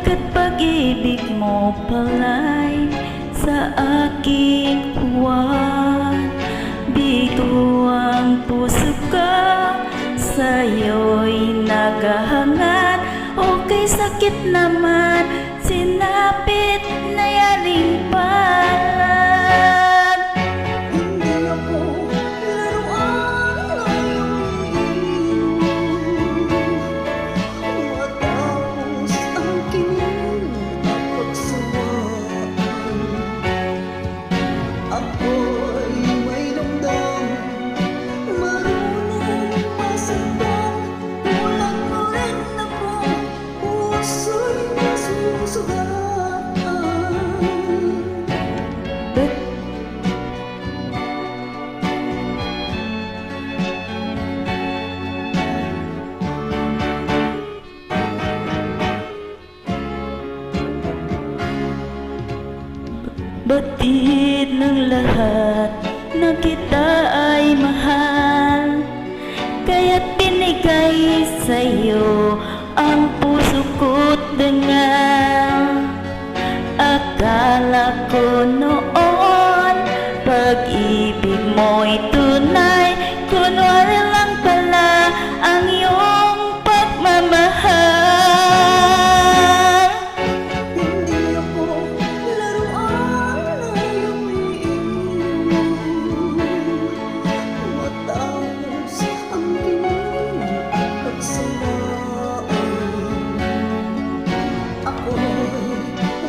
Pagkat pag-ibig mo pala'y sa aking huwad. Bituang puso ka, sa'yo'y naghahangad. O kay sakit naman, sinapit na yaring palad. Hindi ako laruan ng matapos ang kining at pagsawaan. Ako'y may damdamin, marunong masaktan. Tulad mo rin ako, puso'y nasusugatan. Batid ng lahat na kita ay mahal, kaya't binigay sa'yo ang puso ko't dangal. Akala ko noon pag-ibig mo'y tunay, kunwari lang pala ang iyong pagmamahal. Hindi ako laruan ng iyong matapos ang kining at pagsawaan. Ako'y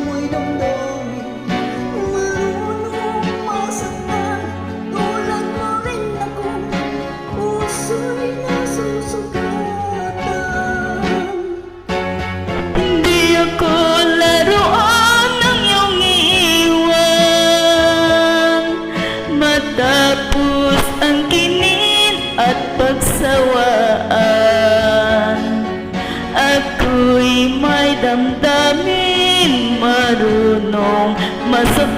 may damdamin, marunong masaktan. Tulad mo rin ako, puso'y nasusugatan. Hindi ako laruan ng iyong iiwan, matapos ang kinin at pagsawaan. Ako'y may damdamin, marunong masaktan.